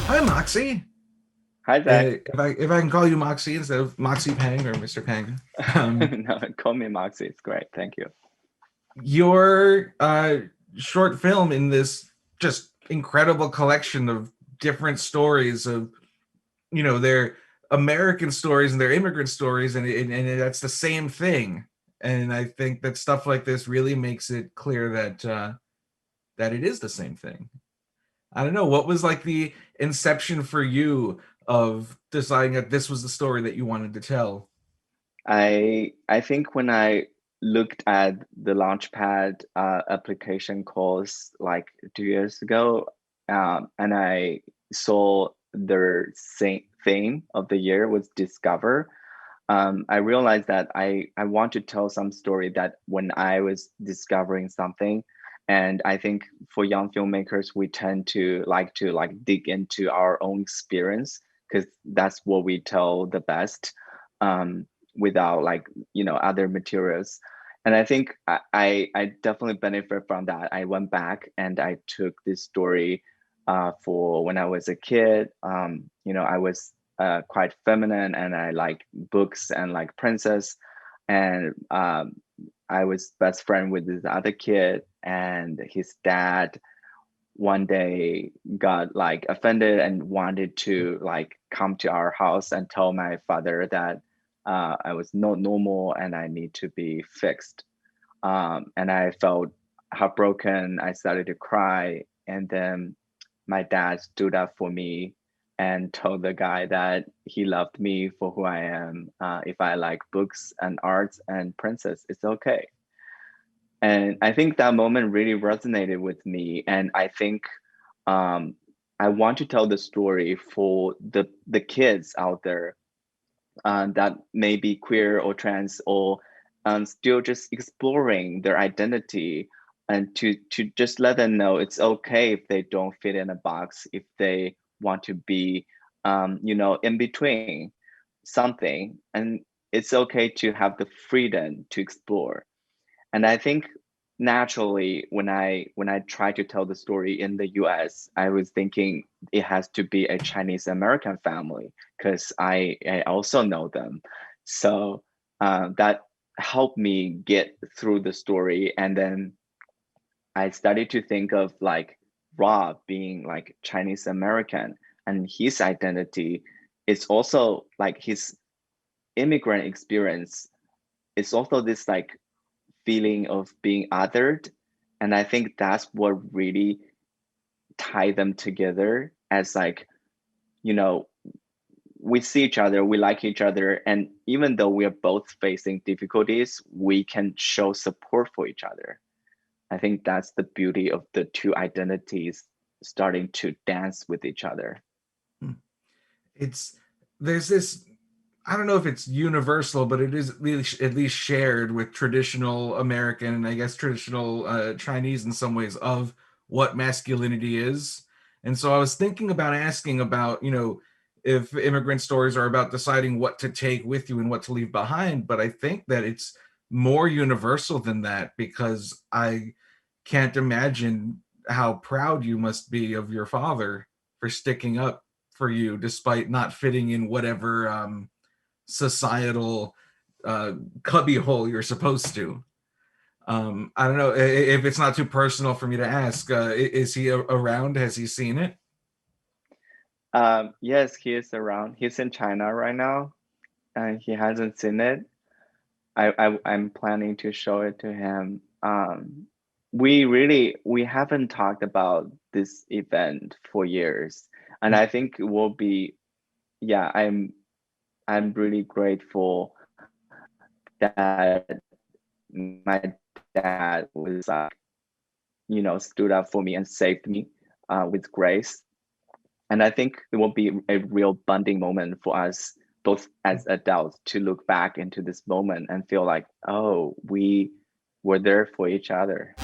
Hi, Moxie. Hi, Zach. If I can call you Moxie instead of Moxie Peng or Mr. Peng. Um, No, call me Moxie. It's great. Thank you. your short film in this just incredible collection of different stories of their American stories and their immigrant stories, and that's the same thing. And I think that stuff like this really makes it clear that it is the same thing. I don't know what was like the inception for you of deciding that this was the story that you wanted to tell. I think when I looked at the Launchpad application course like 2 years ago, and I saw their same theme of the year was discover. I realized that I want to tell some story that when I was discovering something, and I think for young filmmakers, we tend to like dig into our own experience because that's what we tell the best, without other materials. And I think I definitely benefit from that. I went back and I took this story for when I was a kid. I was quite feminine and I like books and like princess. And I was best friend with this other kid, and his dad one day got like offended and wanted to like come to our house and tell my father that I was not normal and I need to be fixed. And I felt heartbroken. I started to cry, and then my dad stood up for me and told the guy that he loved me for who I am. If I like books and arts and princess, it's okay. And I think that moment really resonated with me. And I think um, I want to tell the story for the kids out there that may be queer or trans or still just exploring their identity, and to just let them know it's okay if they don't fit in a box, if they want to be in between something, and it's okay to have the freedom to explore. And I think naturally when I try to tell the story in the US, I was thinking it has to be a Chinese American family because I also know them. So that helped me get through the story. And then I started to think of like Rob being like Chinese American, and his identity is also like his immigrant experience. It's also this like feeling of being othered. And I think that's what really tie them together as like, you know, we see each other, we like each other. And even though we are both facing difficulties, we can show support for each other. I think that's the beauty of the two identities starting to dance with each other. Hmm. It's there's this, I don't know if it's universal, but it is really at least shared with traditional American and I guess traditional Chinese in some ways of what masculinity is. And so I was thinking about asking about, if immigrant stories are about deciding what to take with you and what to leave behind, but I think that it's more universal than that because I can't imagine how proud you must be of your father for sticking up for you despite not fitting in whatever societal uh, cubbyhole you're supposed to. I don't know if it's not too personal for me to ask. Is he around? Has he seen it? Yes, he is around. He's in China right now, and he hasn't seen it. I'm planning to show it to him. We haven't talked about this event for years, and I think it will be, yeah, I'm really grateful that my dad was like, stood up for me and saved me with grace. And I think it will be a real bonding moment for us both as adults to look back into this moment and feel like, oh, we were there for each other.